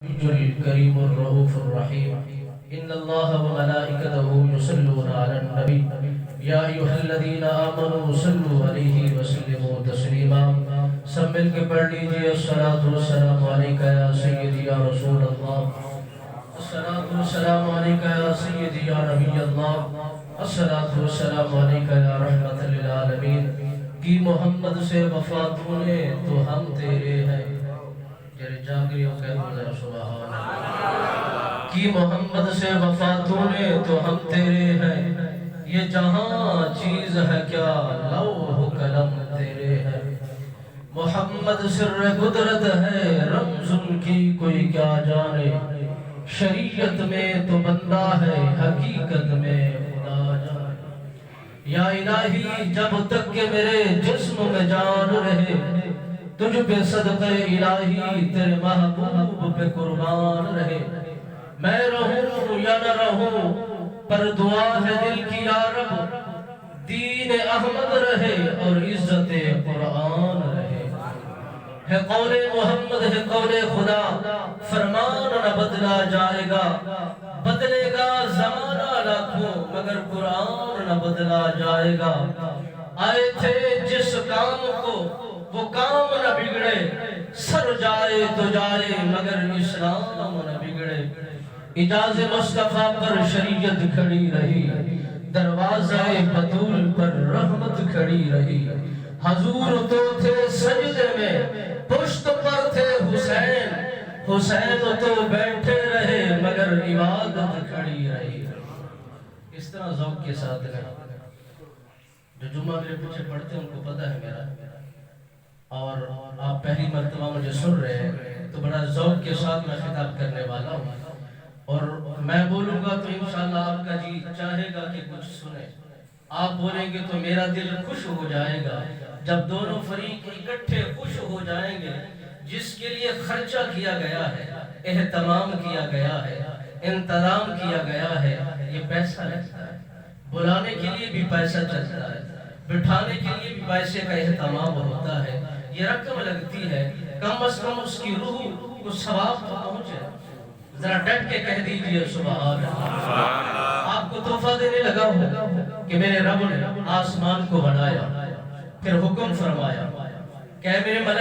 الكريم الرؤوف الرحيم إن الله وملائكته يصلون على النبي يا أيها الذين آمنوا صلوا عليه وسلموا تسليما سمل کے پڑھ لیجئے الصلاة والسلام عليك يا سيدي يا رسول الله الصلاة والسلام عليك يا سيدي يا نبي الله الصلاة والسلام عليك يا رحمة للعالمين کی محمد سے وفاتوں نے تو ہم تیرے ہیں جاگریوں کہہ ذرا سبحان اللہ کی محمد سے وفاتوں نے تو ہم تیرے ہیں یہ جہاں چیز ہے کیا لوح قلم تیرے ہیں محمد سر قدرت ہے رمز ان کی کوئی کیا جانے شریعت میں تو بندہ ہے حقیقت میں خدا جانے یا الہی جب تک کہ میرے جسم میں جان رہے تجھ پہ صدقہ الہی تیرے محبوب پہ قربان رہے میں رہوں یا نہ رہوں پر دعا ہے دل کی یا رب دین احمد رہے اور عزت قرآن رہے ہے قول محمد ہے قول خدا فرمان نہ بدلا جائے گا بدلے گا زمانہ لاکھوں مگر قرآن نہ بدلا جائے گا آئے تھے جس کام کو وہ کام نہ بگڑے سر جائے تو جائے مگر اسلام نہ بگڑے اجاز مصطفیٰ پر شریعت کھڑی رہی دروازہ بطول پر رحمت کھڑی رہی حضور تو تھے سجدے میں پشت پر تھے حسین حسین تو بیٹھے رہے مگر عبادت کھڑی رہی اس طرح ذوق کے ساتھ جو جمعہ میرے پیچھے پڑھتے ہیں ان کو پتہ ہے میرا اور آپ پہلی مرتبہ مجھے سن رہے ہیں تو بڑا ذوق کے ساتھ میں خطاب کرنے والا ہوں اور میں بولوں گا تو انشاءاللہ آپ کا جی چاہے گا کہ کچھ سنیں آپ بولیں گے تو میرا دل خوش ہو جائے گا جب دونوں فریق اکٹھے خوش ہو جائیں گے جس کے لیے خرچہ کیا گیا ہے اہتمام کیا گیا ہے انتظام کیا گیا ہے یہ پیسہ لگتا ہے بلانے کے لیے بھی پیسہ چلتا ہے بٹھانے کے لیے بھی پیسے کا اہتمام ہوتا ہے یہ رقم لگتی ہے کم از کم اس کی روح کو ثواب پہنچے ذرا ڈٹ کے کہہ دیجئے سبحان اللہ آپ کو تحفہ دینے لگا ہوں کہ میرے رب نے آسمان کو بنایا پھر حکم فرمایا کہ میرے ملائکہ